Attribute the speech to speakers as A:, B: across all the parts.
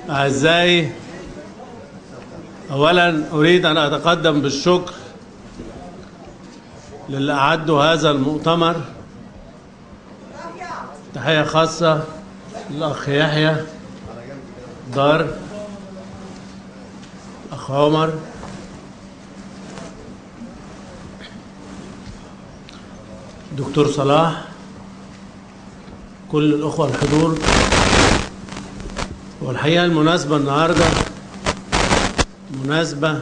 A: أعزائي، أولا أريد أن أتقدم بالشكر للي أعدوا هذا المؤتمر. تحية خاصة للأخ يحيى دار، أخ عمر، دكتور صلاح، كل الأخوة الحضور. والحقيقة المناسبة النهاردة مناسبة،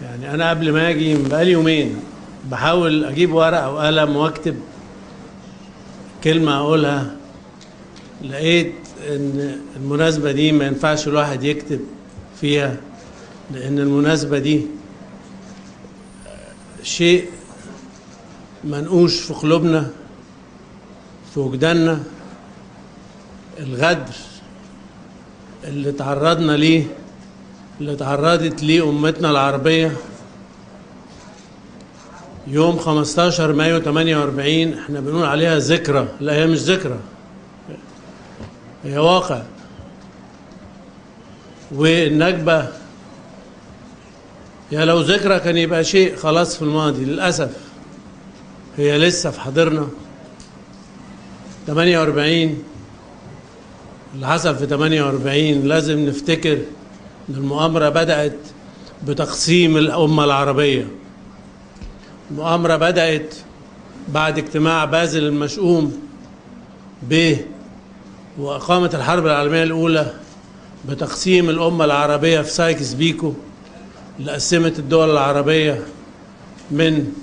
A: يعني أنا قبل ما أجي بقالي يومين بحاول أجيب ورقة وقلم وأكتب كلمة أقولها. لقيت إن المناسبة دي ما ينفعش الواحد يكتب فيها، لأن المناسبة دي شيء منقوش في قلوبنا، في وجداننا. الغدر اللي تعرضنا ليه، اللي تعرضت ليه أمتنا العربية يوم 15 مايو 48، احنا بنقول عليها ذكرى. لا، هي مش ذكرى، هي واقع. والنكبة يا لو ذكرى كان يبقى شيء خلاص في الماضي. للأسف هي لسه في حاضرنا. 48 اللي حصل في 48 لازم نفتكر ان المؤامرة بدأت بتقسيم الأمة العربية. المؤامرة بدأت بعد اجتماع بازل المشؤوم به وإقامة الحرب العالمية الأولى بتقسيم الأمة العربية في سايكس بيكو، اللي قسمت الدول العربية من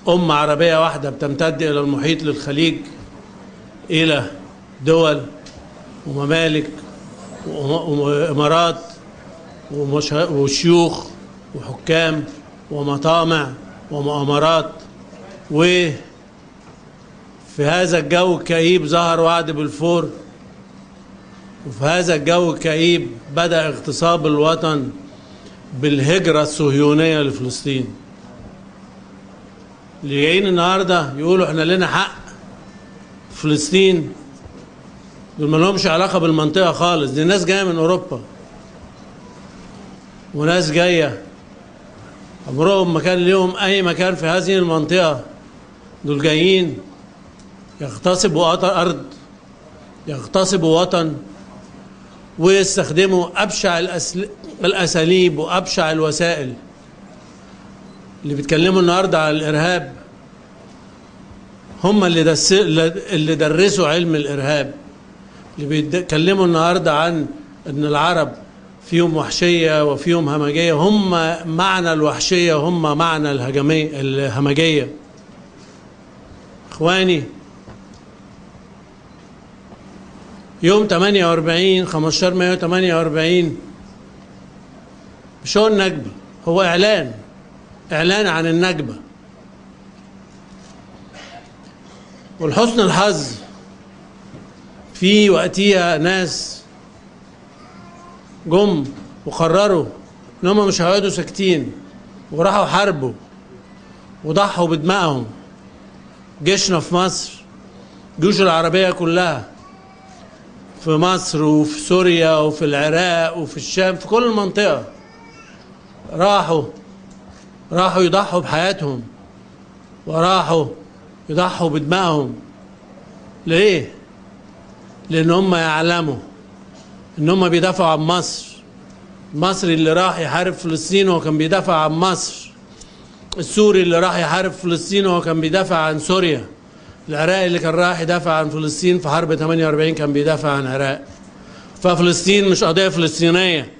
A: أمة عربية واحدة بتمتد إلى المحيط للخليج إلى دول وممالك وإمارات وشيوخ وحكام ومطامع ومؤامرات. وفي هذا الجو الكئيب ظهر وعد بلفور، وفي هذا الجو الكئيب بدأ اغتصاب الوطن بالهجرة الصهيونية لفلسطين. اللي جايين النهارده يقولوا احنا لنا حق فلسطين، دول ما لهمش علاقة بالمنطقة خالص. دي ناس جاية من أوروبا وناس جاية عمرهم ما كان لهم أي مكان في هذه المنطقة. دول جايين يغتصبوا أرض، يغتصبوا وطن، ويستخدموا أبشع الأساليب وأبشع الوسائل. اللي بيتكلموا النهارده على الإرهاب هم اللي درسوا علم الإرهاب. اللي بيتكلموا النهارده عن ان العرب فيهم وحشيه وفيهم همجيه، هم معنى الوحشيه، هم معنى الهمجيه. اخواني، يوم 48 15 مايو 48 مش هو النكبه، هو اعلان عن النكبه. ولحسن الحظ في وقتها ناس جم وقرروا ان هم مش هيقعدوا ساكتين، وراحوا حاربوا وضحوا بدمائهم. جيشنا في مصر، جيوش العربية كلها في مصر وفي سوريا وفي العراق وفي الشام، في كل المنطقة راحوا يضحوا بحياتهم، وراحوا يضحوا بدمائهم. ليه؟ لأن هم يعلموا إن هم بيدافعوا عن مصر. المصري اللي راح يحارب فلسطين هو كان بيدافع عن مصر. السوري اللي راح يحارب فلسطين هو كان بيدافع عن سوريا. العراقي اللي كان راح يدافع عن فلسطين في حرب 48 كان بيدافع عن العراق. ففلسطين مش قضية فلسطينية.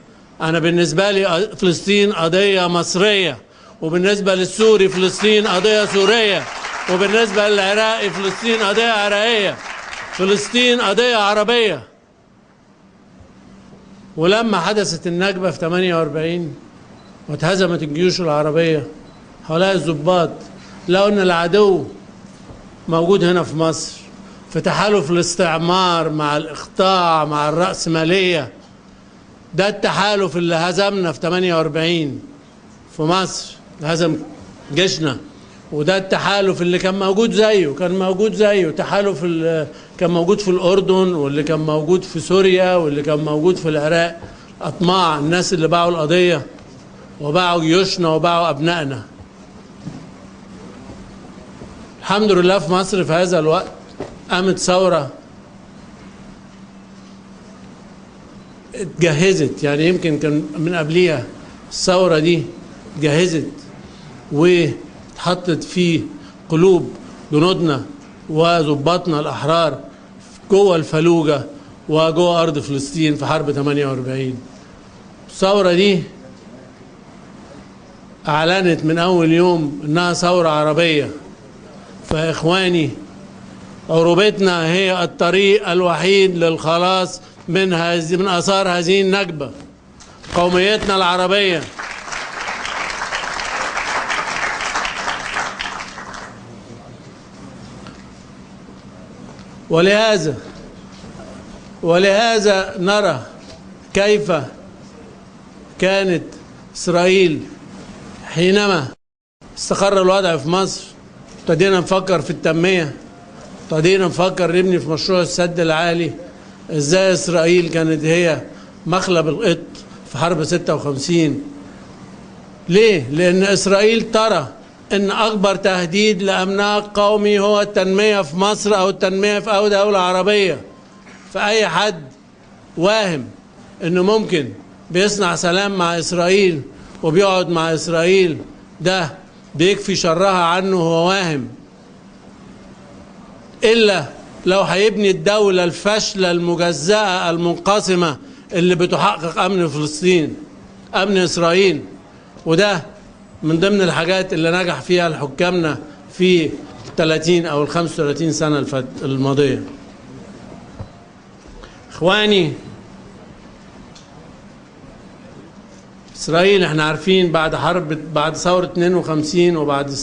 A: أنا بالنسبة لي فلسطين قضية مصرية، وبالنسبة للسوري فلسطين قضية سورية، وبالنسبة للعراقي فلسطين قضية عراقية. فلسطين قضية عربية. ولما حدثت النكبة في 48 واتهزمت الجيوش العربية، هؤلاء الضباط لقوا ان العدو موجود هنا في مصر، في تحالف الاستعمار مع الإقطاع مع الرأسمالية. ده التحالف اللي هزمنا في 48 في مصر، هزم جيشنا وده التحالف اللي كان موجود زيه تحالف كان موجود في الأردن، واللي كان موجود في سوريا، واللي كان موجود في العراق. أطماع الناس اللي باعوا القضية وباعوا جيوشنا وباعوا أبنائنا. الحمد لله في مصر في هذا الوقت قامت ثورة اتجهزت، يعني يمكن كان من قبليها الثورة دي اتجهزت واتحطت في قلوب جنودنا وضباطنا الأحرار جوه الفلوجة وجوه أرض فلسطين في حرب 48. الثورة دي أعلنت من أول يوم إنها ثورة عربية. فإخواني، عروبتنا هي الطريق الوحيد للخلاص من آثار هذه النكبة، قوميتنا العربية. ولهذا نرى كيف كانت إسرائيل حينما استقر الوضع في مصر ابتدينا نفكر في التنمية، ابتدينا نفكر نبني في مشروع السد العالي. ازاي إسرائيل كانت هي مخلب القط في حرب 56؟ ليه؟ لأن إسرائيل ترى إن أكبر تهديد لأمنها القومي هو التنمية في مصر أو التنمية في أي دولة عربية. فأي حد واهم إنه ممكن بيصنع سلام مع إسرائيل وبيقعد مع إسرائيل، ده بيكفي شرها عنه، هو واهم. إلا لو هيبني الدولة الفاشلة المجزأة المنقسمة اللي بتحقق أمن فلسطين، أمن إسرائيل. وده من ضمن الحاجات اللي نجح فيها الحكامنا في 30 أو 35 سنة الماضية. إخواني، إسرائيل احنا عارفين بعد ثورة 52 وبعد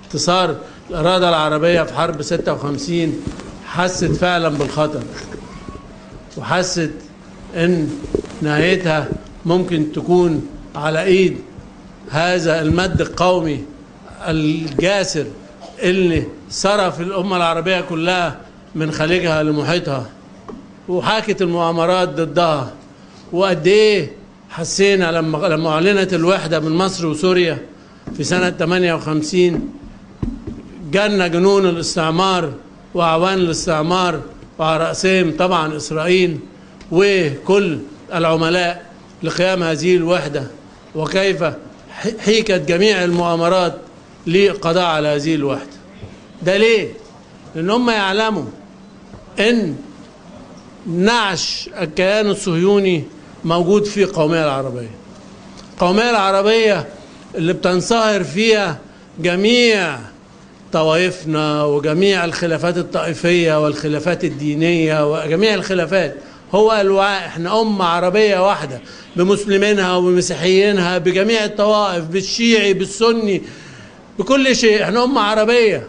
A: انتصار الإرادة العربية في حرب 56 حست فعلا بالخطر، وحست ان نهايتها ممكن تكون على ايد هذا المد القومي الجاسر اللي صرف الأمة العربية كلها من خليجها لمحيطها، وحاكت المؤامرات ضدها. وقد ايه حسينا لما أعلنت الوحدة من مصر وسوريا في سنة 58 جانا جنون الاستعمار وأعوان الاستعمار، وعلى رأسهم طبعا إسرائيل وكل العملاء لقيام هذه الوحدة، وكيف حيكت جميع المؤامرات للقضاء على هذه الوحدة. ده ليه؟ لأن هم يعلموا أن نعش الكيان الصهيوني موجود في القومية العربية. القومية العربية اللي بتنصهر فيها جميع طوائفنا وجميع الخلافات الطائفية والخلافات الدينية وجميع الخلافات، هو الوعاء. احنا أمة عربية واحدة بمسلمينها وبمسيحيينها، بجميع الطوائف، بالشيعي بالسني، بكل شيء. احنا أمة عربية.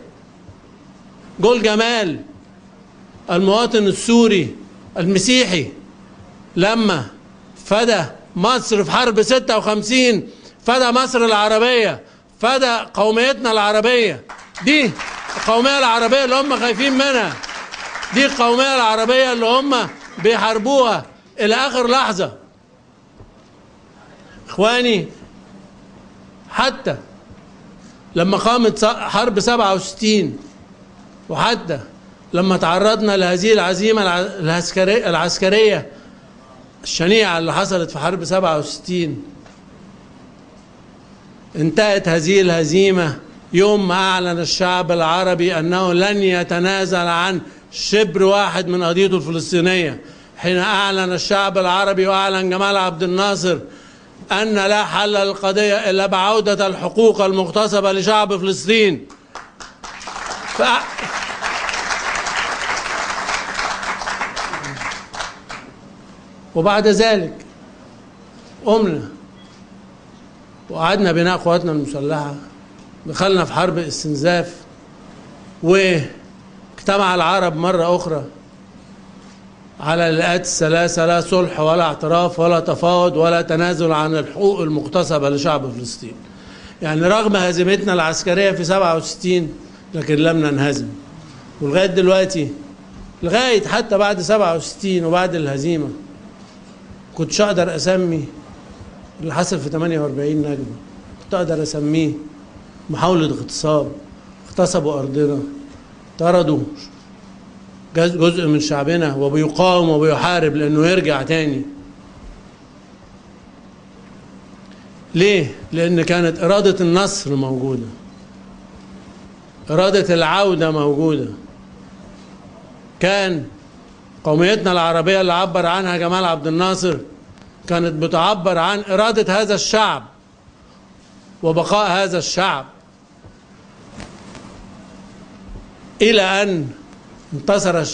A: جول جمال المواطن السوري المسيحي لما فدى مصر في حرب 56 فدى مصر العربية، فدى قوميتنا العربية. دي القومية العربية اللي هم خايفين منها، دي القومية العربية اللي هم بيحاربوها إلى آخر لحظة. إخواني، حتى لما قامت حرب 67 وحتى لما تعرضنا لهذه العزيمة العسكرية الشنيعة اللي حصلت في حرب 67، انتهت هذه الهزيمة يوم ما أعلن الشعب العربي أنه لن يتنازل عن شبر واحد من قضيته الفلسطينية. حين أعلن الشعب العربي وأعلن جمال عبد الناصر أن لا حل للقضية إلا بعودة الحقوق المغتصبة لشعب فلسطين. وبعد ذلك قمنا وقعدنا بناء قواتنا المسلحة، دخلنا في حرب استنزاف، واجتمع العرب مرة أخرى على الآيات الثلاثة: لا صلح ولا اعتراف ولا تفاوض ولا تنازل عن الحقوق المغتصبة لشعب فلسطين. يعني رغم هزيمتنا العسكرية في 67 لكن لم ننهزم. ولغاية دلوقتي، لغاية حتى بعد 67 وبعد الهزيمة، كنتش أقدر أسمي اللي حصل في 48 نجمة كنت أقدر أسميه محاولة اغتصاب. اغتصبوا أرضنا، طردوا جزء من شعبنا وبيقاوم وبيحارب لأنه يرجع تاني. ليه؟ لأن كانت إرادة النصر موجودة، إرادة العودة موجودة. كان قوميتنا العربية اللي عبر عنها جمال عبد الناصر كانت بتعبر عن إرادة هذا الشعب وبقاء هذا الشعب، إلى أن انتصر.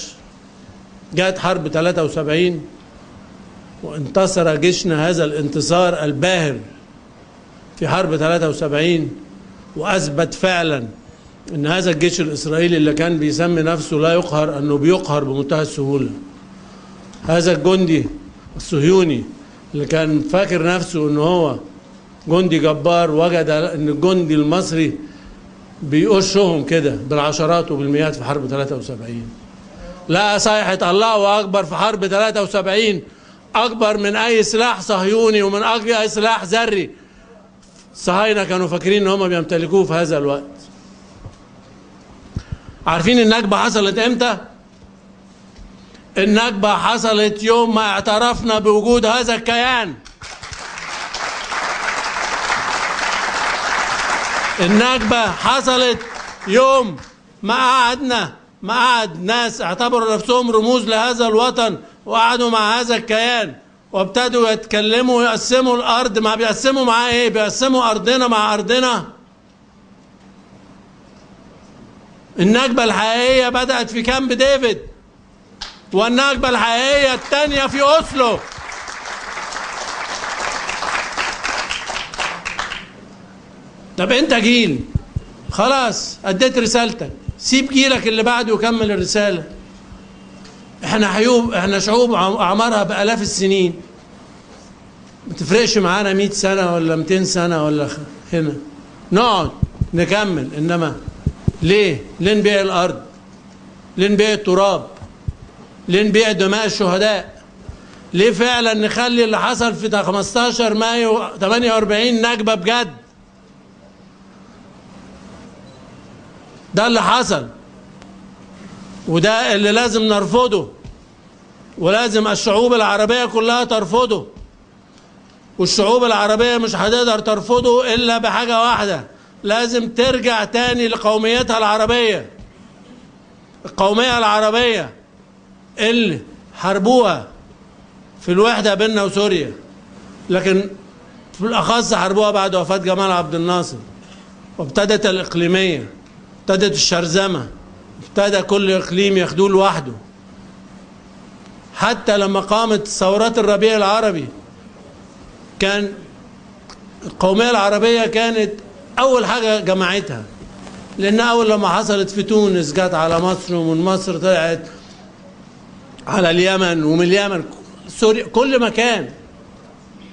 A: جاءت حرب 73 وانتصر جيشنا هذا الانتصار الباهر في حرب 73، وأثبت فعلا أن هذا الجيش الإسرائيلي اللي كان بيسمي نفسه لا يقهر أنه بيقهر بمنتهى السهولة. هذا الجندي الصهيوني اللي كان فاكر نفسه أنه هو جندي جبار، وجد أن الجندي المصري بيقشهم كده بالعشرات وبالمئات في حرب 73. لا، صيحة الله أكبر في حرب 73 أكبر من أي سلاح صهيوني ومن أي سلاح ذري الصهاينة كانوا فاكرين ان هم بيمتلكوه في هذا الوقت. عارفين النكبة حصلت امتى؟ النكبة حصلت يوم ما اعترفنا بوجود هذا الكيان. النكبة حصلت يوم ما قعد ناس اعتبروا نفسهم رموز لهذا الوطن وقعدوا مع هذا الكيان وابتدوا يتكلموا ويقسموا الارض. ما بيقسموا مع ايه؟ بيقسموا ارضنا مع ارضنا. النكبة الحقيقية بدأت في كامب ديفيد، والنكبة الحقيقية الثانية في أوسلو. طب انت جيل خلاص اديت رسالتك، سيب جيلك اللي بعده يكمل الرسالة. احنا شعوب اعمارها بالاف السنين، ما تفرقش معانا 100 سنة ولا 200 سنة ولا هنا نقعد نكمل. انما ليه نبيع الارض؟ ليه نبيع التراب؟ ليه نبيع دماء الشهداء؟ ليه فعلا نخلي اللي حصل في 15 مايو 48 نكبة بجد؟ ده اللي حصل، وده اللي لازم نرفضه، ولازم الشعوب العربية كلها ترفضه. والشعوب العربية مش هتقدر ترفضه إلا بحاجة واحدة، لازم ترجع تاني لقوميتها العربية. القومية العربية اللي حاربوها في الوحدة بيننا وسوريا، لكن في الأخص حاربوها بعد وفاة جمال عبد الناصر، وابتدت الإقليمية، ابتدت الشرذمة، ابتدى كل إقليم ياخدوه لوحده. حتى لما قامت ثورات الربيع العربي كان القومية العربية كانت أول حاجة جمعتها، لأن أول لما حصلت في تونس جت على مصر، ومن مصر طلعت على اليمن، ومن اليمن سوريا، كل مكان.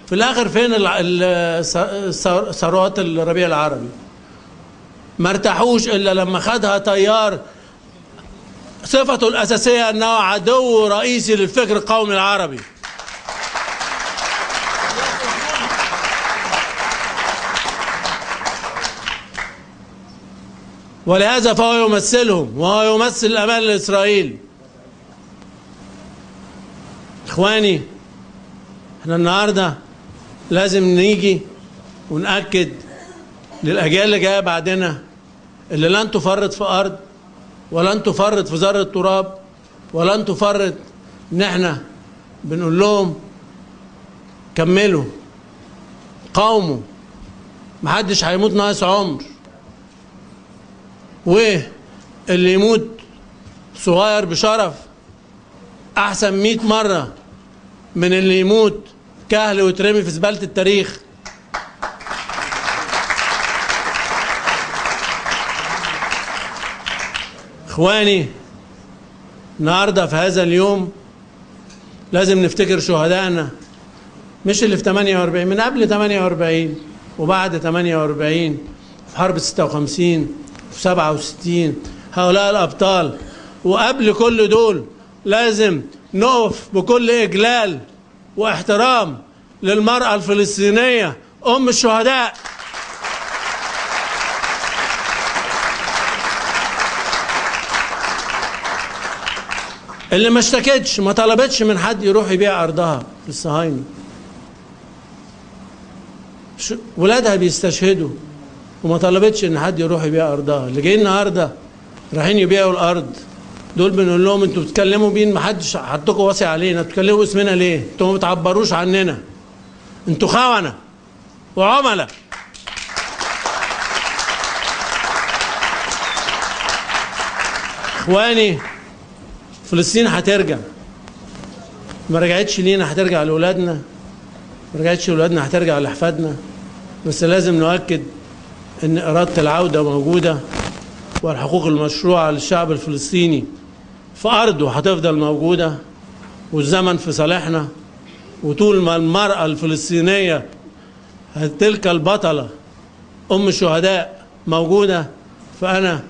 A: في الآخر فين ثورات الربيع العربي؟ ما ارتاحوش إلا لما خدها طيار صفته الأساسية أنه عدو رئيسي للفكر القومي العربي. ولهذا فهو يمثلهم، وهو يمثل الأمان لإسرائيل. إخواني، احنا النهاردة لازم نيجي ونأكد للأجيال اللي جاية بعدنا اللي لن تفرط في أرض، ولن تفرط في ذرة تراب، ولن تفرط، إن احنا بنقول لهم كملوا، قاوموا، محدش هيموت ناقص عمر. واللي يموت صغير بشرف أحسن 100 مرة من اللي يموت كهل ويترمي في زبالة التاريخ. إخواني، النهارده في هذا اليوم لازم نفتكر شهدائنا، مش اللي في 48، من قبل 48 وبعد 48 في حرب 56 في 67 هؤلاء الأبطال. وقبل كل دول لازم نقف بكل إجلال واحترام للمرأة الفلسطينية أم الشهداء اللي ما اشتكتش، ما طلبتش من حد يروح يبيع أرضها للصهاينة. ولادها بيستشهدوا وما طلبتش ان حد يروح يبيع أرضها. اللي جايين النهارده رايحين يبيعوا الأرض دول بنقول لهم انتوا بتتكلموا بين ما حدش حطكم واسع علينا، بتتكلموا اسمنا ليه؟ انتوا ما بتعبروش عننا، انتوا خونة وعملاء. اخواني، فلسطين هترجع، ما رجعتش لينا هترجع لاولادنا، ما رجعتش لاولادنا هترجع لاحفادنا. بس لازم نؤكد ان اراده العوده موجوده، والحقوق المشروعه للشعب الفلسطيني في ارضه هتفضل موجوده، والزمن في صالحنا. وطول ما المراه الفلسطينيه تلك البطله ام الشهداء موجوده، فانا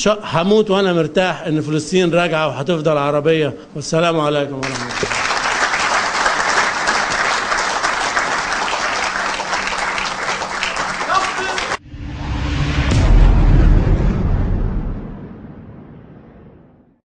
A: هموت وانا مرتاح ان فلسطين راجعه وهتفضل عربيه. والسلام عليكم ورحمه الله.